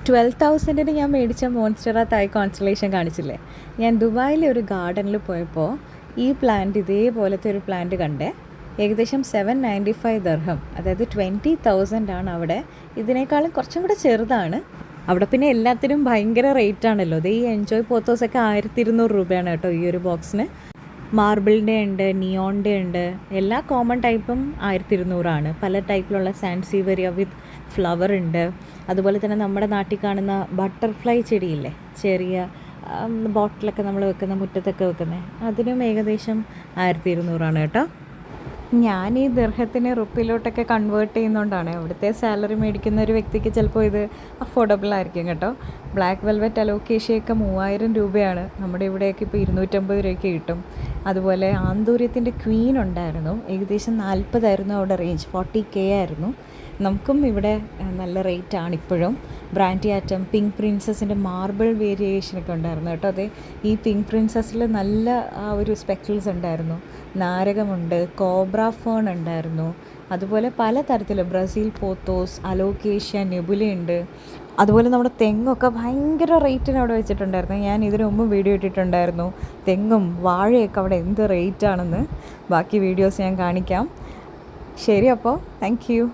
12,000 ഞാൻ മേടിച്ച മോൺസ്റ്ററ തായ് കോൺസ്റ്റലേഷൻ കാണിച്ചില്ലേ. ഞാൻ ദുബായിലെ ഒരു ഗാർഡനിൽ പോയപ്പോൾ ഈ പ്ലാന്റ്, ഇതേപോലത്തെ ഒരു പ്ലാന്റ് കണ്ടേ. ഏകദേശം 795 ദർഹം, അതായത് 20,000 ആണ് അവിടെ. ഇതിനേക്കാളും കുറച്ചും കൂടെ ചെറുതാണ് അവിടെ. പിന്നെ എല്ലാത്തിനും ഭയങ്കര റേറ്റ് ആണല്ലോ. ഈ എൻജോയ് പോത്തോസൊക്കെ 1200 രൂപയാണ് കേട്ടോ ഈ ഒരു ബോക്സിന്. മാർബിളിൻ്റെ ഉണ്ട്, നിയോണിൻ്റെ ഉണ്ട്, എല്ലാ കോമൺ ടൈപ്പും 1200 പല ടൈപ്പിലുള്ള സാൻസീവരിയ വിത്ത് ഫ്ലവർ ഉണ്ട്. അതുപോലെ തന്നെ നമ്മുടെ നാട്ടിൽ കാണുന്ന ബട്ടർഫ്ലൈ ചെടിയില്ലേ, ചെറിയ ബോട്ടിലൊക്കെ നമ്മൾ വെക്കുന്ന, മുറ്റത്തൊക്കെ വെക്കുന്നത്, അതിനും ഏകദേശം 1200 കേട്ടോ. ഞാൻ ഈ ദിർഹത്തിനെ റുപ്പിയിലോട്ടൊക്കെ കൺവേർട്ട് ചെയ്യുന്നതുകൊണ്ടാണ്. അവിടുത്തെ സാലറി മേടിക്കുന്ന ഒരു വ്യക്തിക്ക് ചിലപ്പോൾ ഇത് അഫോർഡബിൾ ആയിരിക്കും കേട്ടോ. ബ്ലാക്ക് വെൽവെറ്റ് അലോക്കേഷ്യയൊക്കെ 3000 രൂപയാണ്. നമ്മുടെ ഇവിടെയൊക്കെ ഇപ്പോൾ 250 രൂപയ്ക്ക് കിട്ടും. അതുപോലെ ആന്തൂര്യത്തിൻ്റെ ക്വീൻ ഉണ്ടായിരുന്നു, ഏകദേശം 40 അവിടെ റേഞ്ച്, 40K ആയിരുന്നു. നമുക്കും ഇവിടെ നല്ല റേറ്റാണ് ഇപ്പോഴും. ബ്രാൻഡി ആറ്റം, പിങ്ക് പ്രിൻസസിൻ്റെ മാർബിൾ വേരിയേഷനൊക്കെ ഉണ്ടായിരുന്നു കേട്ടോ. അതെ, ഈ പിങ്ക് പ്രിൻസസിൽ നല്ല ആ ഒരു സ്പെക്കിൾസ് ഉണ്ടായിരുന്നു. നാരകമുണ്ട്, കോബ്ര ഫേൺ ഉണ്ടായിരുന്നു. അതുപോലെ പലതരത്തിൽ ബ്രസീൽ പോത്തോസ്, അലോക്കേഷ്യ, നെബുലയുണ്ട്. അതുപോലെ നമ്മുടെ തെങ്ങൊക്കെ ഭയങ്കര റേറ്റിന് അവിടെ വെച്ചിട്ടുണ്ടായിരുന്നു. ഞാൻ ഇതിനു മുമ്പ് വീഡിയോ ഇട്ടിട്ടുണ്ടായിരുന്നു തെങ്ങും വാഴയൊക്കെ അവിടെ എന്ത് റേറ്റാണെന്ന്. ബാക്കി വീഡിയോസ് ഞാൻ കാണിക്കാം. ശരി, അപ്പോൾ താങ്ക് യു.